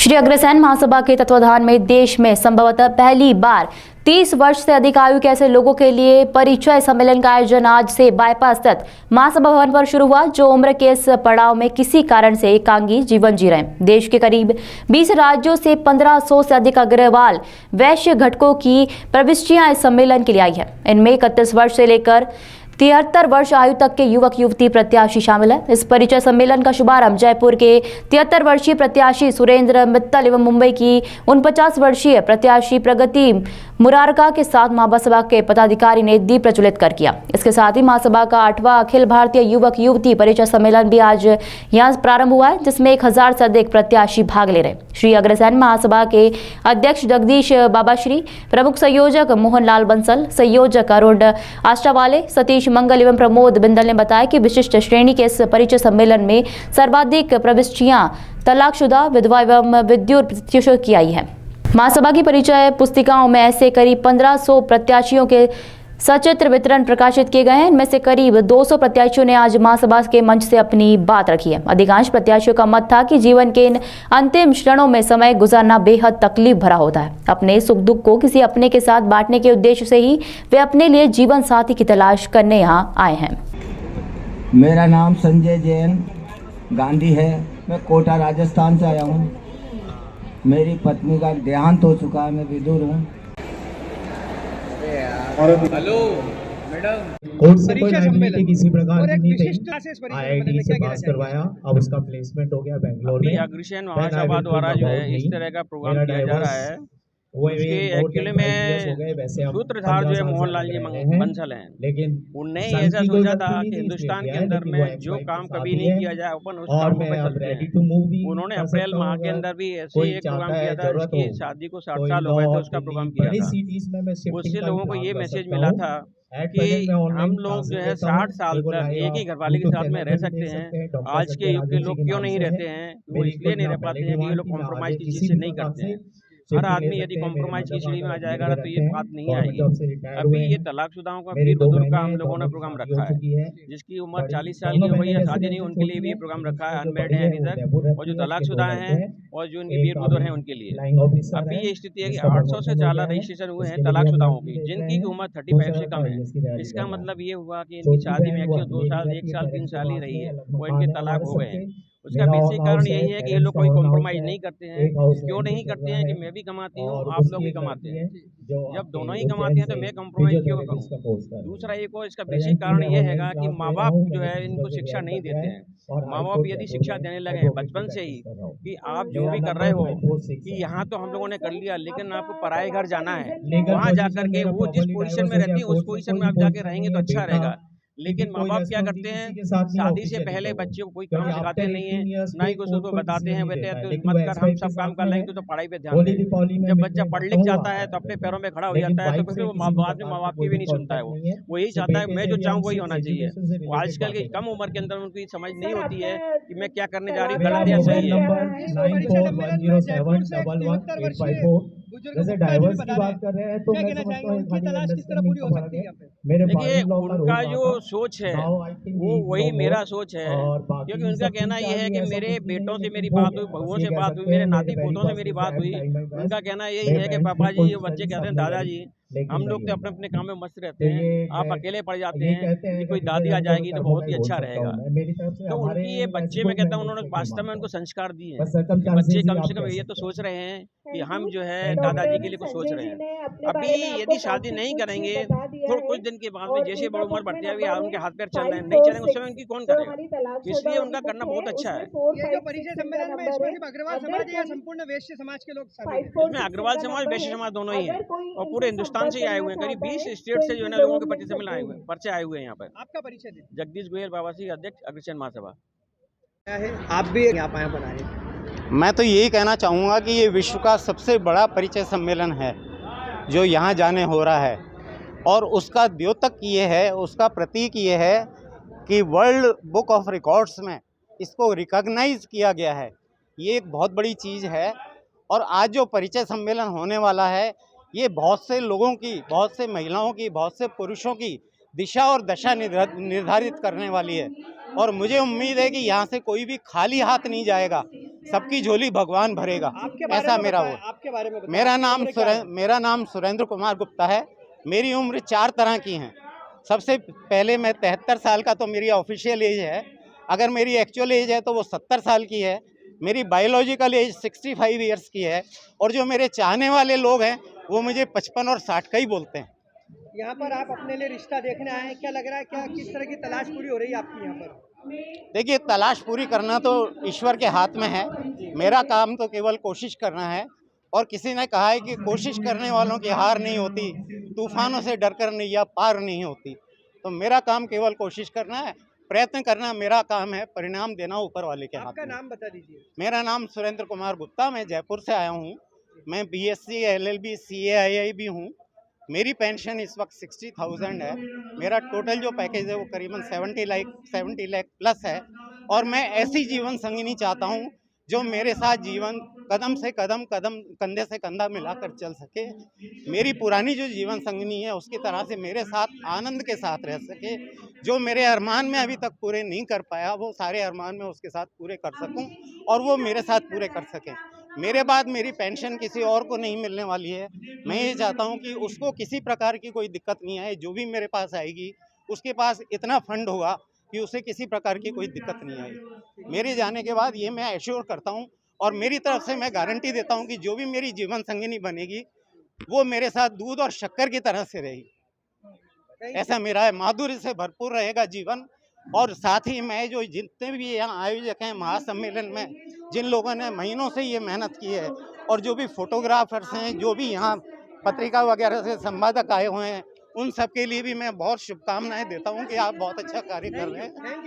श्री अग्रसेन महासभा के तत्वाधान में देश में संभवतः पहली बार 30 वर्ष से अधिक आयु के ऐसे लोगों के लिए परिचय सम्मेलन का आयोजन आज से बाईपास स्थित महासभा भवन पर शुरू हुआ, जो उम्र के इस पड़ाव में किसी कारण से एकांगी जीवन जी रहे हैं। देश के करीब 20 राज्यों से 1500 से अधिक अग्रवाल वैश्य घटकों की प्रविष्टियां इस सम्मेलन के लिए आई है। इनमें 31 वर्ष से लेकर 73 वर्ष आयु तक के युवक युवती प्रत्याशी शामिल है। इस परिचय सम्मेलन का शुभारंभ जयपुर के 73 वर्षीय प्रत्याशी सुरेंद्र मित्तल एवं मुंबई की 49 वर्षीय प्रत्याशी प्रगति मुरारका के साथ महासभा के पदाधिकारी ने दीप प्रज्वलित कर किया। इसके साथ ही महासभा का 8वां अखिल भारतीय युवक युवती परिचय सम्मेलन भी आज यहां प्रारंभ हुआ है, जिसमें 1000 से अधिक प्रत्याशी भाग ले रहे। श्री अग्रसेन महासभा के अध्यक्ष जगदीश बाबाश्री, प्रमुख संयोजक मोहन लाल बंसल, संयोजक अरुण आष्टावाले, सतीश मंगल एवं प्रमोद बिंदल ने बताया कि विशिष्ट श्रेणी के इस परिचय सम्मेलन में सर्वाधिक प्रविष्टियां तलाकशुदा, विधवा एवं विद्युत प्रत्याशियों की आई है। महासभा की परिचय पुस्तिकाओं में ऐसे करीब 1500 प्रत्याशियों के सचित्र वितरण प्रकाशित किए गए हैं। इनमें से करीब 200 प्रत्याशियों ने आज महासभा के मंच से अपनी बात रखी है। अधिकांश प्रत्याशियों का मत था कि जीवन के इन अंतिम क्षणों में समय गुजारना बेहद तकलीफ भरा होता है। अपने सुख दुख को किसी अपने के साथ बांटने के उद्देश्य से ही वे अपने लिए जीवन साथी की तलाश करने यहाँ आए हैं। मेरा नाम संजय जैन गांधी है। मैं कोटा राजस्थान से आया हूँ। मेरी पत्नी का देहांत हो चुका है। मैं विदुर हूँ। हेलो मैडम, कोर्ट से कोई राजनीति किसी प्रकार की नहीं थी। आईआईटी से पास करवाया, अब उसका प्लेसमेंट हो गया बेंगलोर में। अग्रसेन महासभा द्वारा जो है इस तरह का प्रोग्राम किया जा रहा है, उसके एक्चुअली में सूत्रधार जो है मोहन लाल जी बंसल हैं। लेकिन उनने ऐसा सोचा था कि हिंदुस्तान के अंदर में जो काम कभी नहीं किया जाए अपन उस काम को कर सकते हैं। उन्होंने अप्रैल माह के अंदर भी ऐसे ही एक प्रोग्राम किया था, जिसकी शादी को 60 साल हो गए थे, उसका प्रोग्राम किया था। उससे लोगों को ये मैसेज मिला था कि हम लोग जो है 60 साल तक एक ही घरवाले के साथ में रह सकते हैं। आज के युग के लोग क्यों नहीं रहते हैं? वो इसलिए नहीं रह पाते हैं कि ये लोग कॉम्प्रोमाइज किसी से नहीं करते हैं। हर आदमी यदि कॉम्प्रोमाइज की सीढ़ी में आ जाएगा तो ये बात नहीं आएगी। अभी ये तलाकशुदाओं का वीर बुजुर्ग का हम लोगों ने प्रोग्राम रखा है, जिसकी उम्र 40 साल की हो गई है, शादी नहीं, उनके लिए भी ये प्रोग्राम रखा है। अनमेरिड है अभी तक, और जो तलाकशुदा हैं और जो इनके वीर बुजुर्ग हैं उनके लिए। अभी ये स्थिति है कि 800 से ज़्यादा रजिस्ट्रेशन हुए हैं तलाकशुदाओं की, जिनकी उम्र 35 से कम है। इसका मतलब ये हुआ कि इनकी शादी में 2 साल, 1 साल, 3 साल ही रही है, वो इनके तलाक हो गए हैं। उसका बेसिक कारण यही है कि ये लोग कोई कॉम्प्रोमाइज नहीं करते हैं। क्यों नहीं करते हैं कि मैं भी कमाती हूँ, आप लोग भी कमाते हैं। जब दोनों ही कमाते हैं तो मैं कॉम्प्रोमाइज क्यों करूँ? दूसरा एक और इसका बेसिक कारण ये हैगा कि माँ बाप जो है इनको शिक्षा नहीं देते हैं। माँ बाप यदि शिक्षा देने लगे हैं बचपन से ही कि आप जो भी कर रहे हो कि यहाँ तो हम लोगों ने कर लिया, लेकिन आपको पराए घर जाना है, वहाँ जाकर के वो जिस पोजीशन में रहती है उस पोजीशन में आप जाके रहेंगे तो अच्छा रहेगा। लेकिन माँ बाप क्या करते हैं, शादी से पहले बच्चे को कोई काम सिखाते नहीं है, ना ही कुछ उसको बताते हैं बेटे तो मत कर, हम सब काम कर लेंगे तो पढ़ाई पे ध्यान दे। जब बच्चा पढ़ लिख जाता है तो अपने पैरों में खड़ा हो जाता है, तो फिर वो माँ बाप की भी नहीं सुनता है। वो यही चाहता है मैं जो चाहूँ वही होना चाहिए। वो आजकल की कम उम्र के अंदर उनको समझ नहीं होती है कि मैं क्या करने जा रही हूँ, गलत या सही है। जैसे डाइवर्स की बात कर रहे हैं तो मैं समझता हूं कि तलाश किस तरह पूरी हो सकती है। देखिए उनका जो सोच है वो वही मेरा सोच है, क्योंकि उनका कहना ये है कि मेरे बेटों से मेरी बात हुई, बहुओं से बात हुई, मेरे नाती पोतों से मेरी बात हुई। उनका कहना यही है कि पापा जी, ये बच्चे कहते हैं दादाजी हम लोग तो अपने अपने काम में मस्त रहते हैं, आप अकेले पड़ जाते हैं, कि कोई दादी आ जाएगी तो बहुत ही अच्छा रहेगा। तो उनकी ये बच्चे में कहता हूँ उन्होंने वास्तव में उनको संस्कार दिए हैं। बच्चे कम से कम ये तो सोच रहे हैं कि हम जो है दादाजी के लिए कुछ सोच रहे हैं। अभी यदि शादी नहीं करेंगे तो कुछ दिन के बाद में जैसे बड़ी उम्र बढ़ती है उनके हाथ पैर चल रहे हैं, नहीं चलेंगे उस समय उनकी कौन करेगा? इसलिए उनका करना बहुत अच्छा है। ये जो परिचय सम्मेलन में इसमें सिर्फ अग्रवाल समाज या संपूर्ण वैश्य समाज के लोग शामिल हैं? इसमें अग्रवाल समाज, वैश्य समाज दोनों ही है, और पूरे हिंदुस्तान से आए हुए हैं। करीब 20 स्टेट से जो है ना लोगों के परिचय सम्मेलन आए हुए हैं, परिचय आए हुए हैं यहाँ पर। आपका परिचय दें। जगदीश गोयल बाबासी, अध्यक्ष अग्रसेन महासभा। क्या है, आप भी यहाँ पाए बनाए? मैं तो यही कहना चाहूँगा कि ये विश्व का सबसे बड़ा परिचय सम्मेलन है जो यहाँ जाने हो रहा है, और उसका द्योतक ये है, उसका प्रतीक ये है कि वर्ल्ड बुक ऑफ रिकॉर्ड्स में इसको रिकॉग्नाइज किया गया है। ये एक बहुत बड़ी चीज़ है। और आज जो परिचय सम्मेलन होने वाला है ये बहुत से लोगों की, बहुत से महिलाओं की, बहुत से पुरुषों की दिशा और दशा निर्धारित करने वाली है। और मुझे उम्मीद है कि यहाँ से कोई भी खाली हाथ नहीं जाएगा। सबकी झोली भगवान भरेगा, आपके बारे ऐसा में मेरा बताएं, वो। आपके बारे में बताएं। मेरा नाम सुरेंद्र कुमार गुप्ता है। मेरी उम्र 4 तरह की है। सबसे पहले मैं 73 साल का तो मेरी ऑफिशियल एज है। अगर मेरी एक्चुअल एज है तो वो 70 साल की है। मेरी बायोलॉजिकल एज 65 ईयर्स की है। और जो मेरे चाहने वाले लोग हैं वो मुझे 55 और 60 का ही बोलते हैं। यहाँ पर आप अपने लिए रिश्ता देखने आए हैं, क्या लग रहा है, क्या किस तरह की तलाश पूरी हो रही है आपकी यहाँ पर? देखिए, तलाश पूरी करना तो ईश्वर के हाथ में है। मेरा काम तो केवल कोशिश करना है। और किसी ने कहा है कि कोशिश करने वालों की हार नहीं होती, तूफानों से डरकर नैया पार नहीं होती। तो मेरा काम केवल कोशिश करना है, प्रयत्न करना मेरा काम है, परिणाम देना ऊपर वाले के हाथ आपका में। नाम बता दीजिए। मेरा नाम सुरेंद्र कुमार गुप्ता, मैं जयपुर से आया हूँ। मैं BSc LLB CA भी हूँ। मेरी पेंशन इस वक्त 60,000 है। मेरा टोटल जो पैकेज है वो करीबन 70 लाख प्लस है। और मैं ऐसी जीवन संगिनी चाहता हूँ जो मेरे साथ जीवन कदम से कदम, कंधे से कंधा मिलाकर चल सके। मेरी पुरानी जो जीवन संगिनी है उसकी तरह से मेरे साथ आनंद के साथ रह सके। जो मेरे अरमान में अभी तक पूरे नहीं कर पाया वो सारे अरमान में उसके साथ पूरे कर सकूं और वो मेरे साथ पूरे कर सके। मेरे बाद मेरी पेंशन किसी और को नहीं मिलने वाली है। मैं ये चाहता हूं कि उसको किसी प्रकार की कोई दिक्कत नहीं आए। जो भी मेरे पास आएगी उसके पास इतना फंड होगा कि उसे किसी प्रकार की कोई दिक्कत नहीं आएगी। मेरे जाने के बाद ये मैं एश्योर करता हूं और मेरी तरफ से मैं गारंटी देता हूं कि जो भी मेरी जीवन संगिनी बनेगी वो मेरे साथ दूध और शक्कर की तरह से रहेगी। ऐसा मेरा है, माधुर्य से भरपूर रहेगा जीवन। और साथ ही मैं जो जितने भी यहाँ आयोजक हैं महासम्मेलन में, जिन लोगों ने महीनों से ये मेहनत की है और जो भी फोटोग्राफर्स हैं, जो भी यहाँ पत्रिका वगैरह से संपादक आए हुए हैं, उन सब के लिए भी मैं बहुत शुभकामनाएं देता हूँ कि आप बहुत अच्छा कार्य कर रहे हैं।